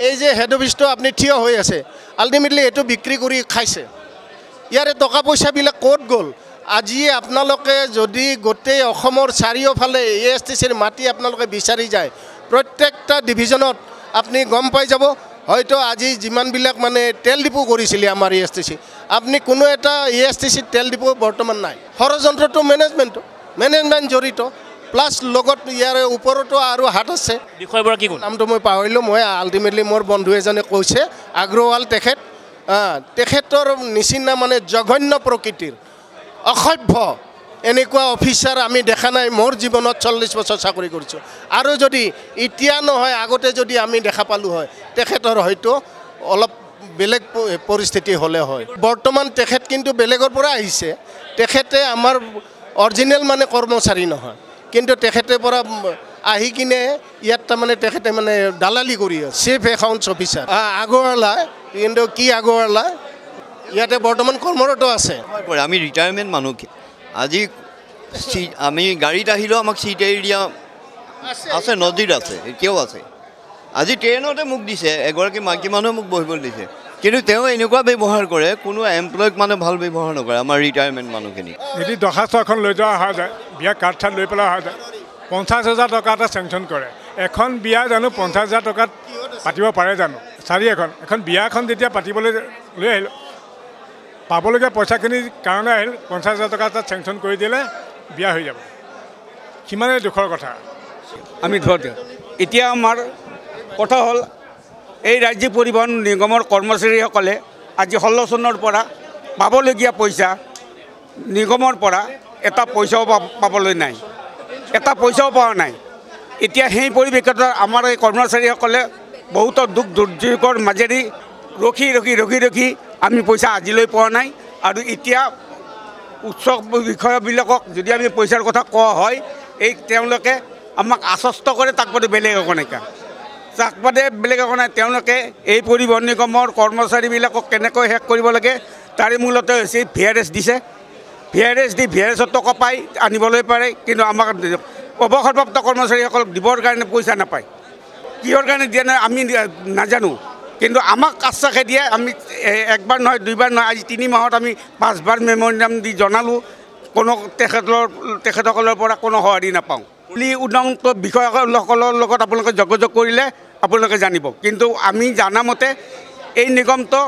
এই যে হেড অফিচটো আপুনি থিয় হৈ আছে আল্টিমেটলি এইটো বিক্ৰী কৰি খাইছে ইয়াৰে টকা পইচাবিলাক ক'ত গ'ল আজি আপোনালোকে যদি গোটেই অসমৰ চাৰিওফালে ASTCৰ মাটি আপোনালোকে বিচাৰি যায় প্ৰত্যেকটা ডিভিজনত আপুনি গম পাই যাব হয়তো আজি যিমানবিলাক মানে তেল ডিপু কৰিছিলে আমাৰ ASTC আপুনি কোনো এটা ASTC তেল ডিপু বৰ্তমান নাই ষড়যন্ত্ৰটো মেনেজমেণ্ট জড়িত প্লাছ লগত ইয়াৰে ওপৰতো আৰু হাত আছে বিষয়বোৰ কি নামটো মই পাহৰিলোঁ মই আল্টিমেটলি মোৰ বন্ধু এজনে কৈছে আগ্ৰৱাল তেখেতৰ নিচিনা মানে জঘন্য প্ৰকৃতিৰ অসভ্য এনেকুৱা অফিচাৰ আমি দেখা নাই মোৰ জীৱনত 40 বছৰ চাকৰি কৰিছোঁ আৰু যদি এতিয়া নহয় আগতে যদি আমি দেখা পালোঁ হয় তেখেতৰ হয়তো অলপ বেলেগ পৰিস্থিতি হ'লে হয় বৰ্তমান তেখেত কিন্তু বেলেগৰ পৰা আহিছে তেখেতে আমাৰ অৰিজিনেল মানে কৰ্মচাৰী নহয় কিন্তু তেখেতে পৰা আহি কিনে ইয়াত তাৰমানে তেখেতে মানে দালালি কৰি আছে চিফ একাউণ্টছ অফিচাৰ আগৰৱালা কিন্তু কি আগৰৱালা ইয়াতে বৰ্তমান কৰ্মৰত আছে আমি ৰিটায়াৰমেণ্ট মানুহ আজি আমি গাড়ীত আহিলেও আমাক চিট এৰি দিয়া আছে নদীত আছে এতিয়াও আছে আজি ট্ৰেইনতে মোক দিছে এগৰাকী মাইকী মানুহে মোক বহিবলৈ দিছে কিন্তু তেওঁ এনেকুৱা ব্যৱহাৰ কৰে কোনো এমপ্লয়ক মানে ভাল ব্যৱহাৰ নকৰে আমাৰ ৰিটায়াৰমেণ্ট মানুহখিনি যদি দৰখাস্ত এখন লৈ যোৱা অহা যায় বিয়া কাৰ্ড চাৰ্ড লৈ পেলাই অহা যায় 50,000 টকা এটা চেংচন কৰে এখন বিয়া জানো 50,000 টকাত পাতিব পাৰে জানো এখন বিয়া এখন যেতিয়া পাতিবলৈ লৈ আহিল পাবলগীয়া পইচাখিনিৰ কাৰণে আহিল 50,000 টকা এটা চেংচন কৰি দিলে বিয়া হৈ যাব সিমানেই দুখৰ কথা আমি ধৰক এতিয়া আমাৰ কথা হ'ল এই ৰাজ্যিক পৰিবহণ নিগমৰ কৰ্মচাৰীসকলে আজি 16 চনৰ পৰা পাবলগীয়া পইচা নিগমৰ পৰা এটা পইচাও পাবলৈ নাই এটা পইচাও পোৱা নাই এতিয়া সেই পৰিৱেশত আমাৰ এই কৰ্মচাৰীসকলে বহুত দুখ দুৰ্যোগৰ মাজেদি ৰখি আমি পইচা আজিলৈ পোৱা নাই আৰু এতিয়া উচ্চ বিষয়বিলাকক যদি আমি পইচাৰ কথা কোৱা হয় এই তেওঁলোকে আমাক আশ্বস্ত কৰে তাক বাদে বেলেগ একো নাই তেওঁলোকে এই পৰিবহণ নিগমৰ কৰ্মচাৰীবিলাকক কেনেকৈ শেষ কৰিব লাগে তাৰে মূলতে হৈছে VRS দিছে VRSৰ টকা পাই আনিবলৈ পাৰে কিন্তু আমাক অৱসৰপ্ৰাপ্ত কৰ্মচাৰীসকলক দিবৰ কাৰণে পইচা নাপায় কিহৰ কাৰণে দিয়া নাই আমি নাজানো কিন্তু আমাক আশ্বাসে দিয়ে আমি একবাৰ নহয় দুইবাৰ নহয় আজি 3 মাহত আমি 5 বাৰ মেম'ৰেণ্ডাম দি জনালোঁ কোনো তেখেতসকলৰ পৰা কোনো সঁহাৰি নাপাওঁ উদন্ত বিষয়াসকলৰ লগত আপোনালোকে যোগাযোগ কৰিলে আপোনালোকে জানিব কিন্তু আমি জানামতে এই নিগমটো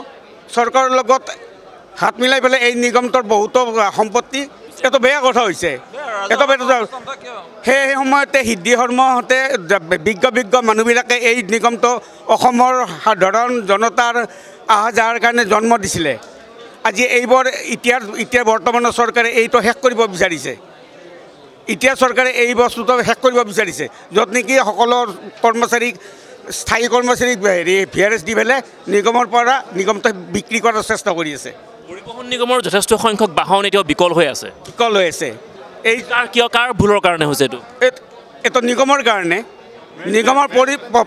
চৰকাৰৰ লগত হাত মিলাই পেলাই এই নিগমটোৰ বহুতো সম্পত্তি এটো বেয়া কথা হৈছে সেই সময়তে সিদ্ধি শৰ্মাহঁতে বিজ্ঞ মানুহবিলাকে এই নিগমটো অসমৰ সাধাৰণ জনতাৰ আহা যাৰ কাৰণে জন্ম দিছিলে আজি এইবোৰ এতিয়া বৰ্তমানৰ চৰকাৰে এইটো শেষ কৰিব বিচাৰিছে এতিয়া চৰকাৰে এই বস্তুটো শেষ কৰিব বিচাৰিছে য'ত নেকি সকলো কৰ্মচাৰীক স্থায়ী কৰ্মচাৰীক VRS দি পেলাই নিগমৰ পৰা নিগমটো বিক্ৰী কৰাৰ চেষ্টা কৰি আছে পৰিবহণ নিগমৰ যথেষ্ট সংখ্যক বাহন এতিয়াও বিকল হৈ আছে এই কাৰ ভুলৰ কাৰণে হৈছে এইটো নিগমৰ কাৰণে নিগমৰ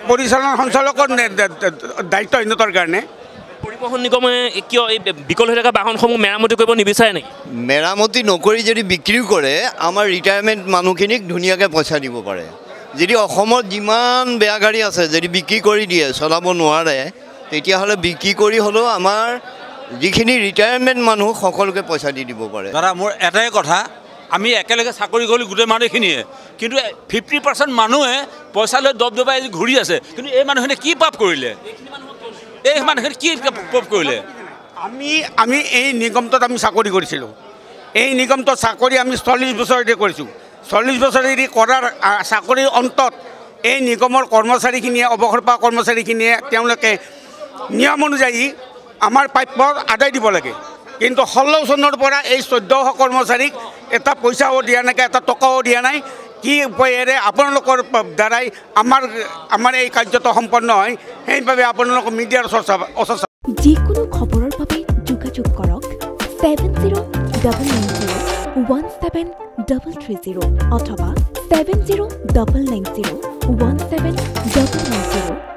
পৰিচালনা সঞ্চালকৰ দায়িত্বহীনতাৰ কাৰণে পৰিবহণ নিগমে কিয় এই বিকল হৈ থকা বাহনসমূহ মেৰামতি কৰিব নিবিচাৰে নেকি মেৰামতি নকৰি যদি বিক্ৰী কৰে আমাৰ ৰিটায়াৰমেণ্ট মানুহখিনিক ধুনীয়াকৈ পইচা দিব পাৰে যদি অসমত যিমান বেয়া গাড়ী আছে যদি বিক্ৰী কৰি দিয়ে চলাব নোৱাৰে তেতিয়াহ'লে বিক্ৰী কৰি হ'লেও আমাৰ যিখিনি ৰিটায়াৰমেণ্ট মানুহ সকলোকে পইচা দি দিব পাৰে দাদা মোৰ এটাই কথা আমি একেলগে চাকৰি কৰিলোঁ গোটেই মানুহখিনিয়ে কিন্তু 50% মানুহে পইচা লৈ দবদবাই ঘূৰি আছে কিন্তু এই মানুহখিনিয়ে কি পাপ কৰিলে এই মানুহখিনি কি পাপ কৰিলে আমি এই নিগমটোত আমি চাকৰি কৰিছিলোঁ এই নিগমটোত চাকৰি আমি 40 বছৰতে কৰিছোঁ 40 বছৰেদি কৰাৰ চাকৰিৰ অন্তত এই নিগমৰ কৰ্মচাৰীখিনিয়ে অৱসৰপ্ৰাপ্ত কৰ্মচাৰীখিনিয়ে তেওঁলোকে নিয়ম অনুযায়ী আমাৰ প্ৰাপ্য আদায় দিব লাগে কিন্তু 16 চনৰ পৰা এই 1400 কৰ্মচাৰীক এটা পইচাও দিয়া নাই এটা টকাও দিয়া নাই কি উপায়েৰে আপোনালোকৰ দ্বাৰাই আমাৰ এই কাৰ্যটো সম্পন্ন হয় সেইবাবে আপোনালোক মিডিয়াৰ অচৰ্চা যিকোনো খবৰৰ বাবে যোগাযোগ কৰক 7090173330 অথবা 7099017990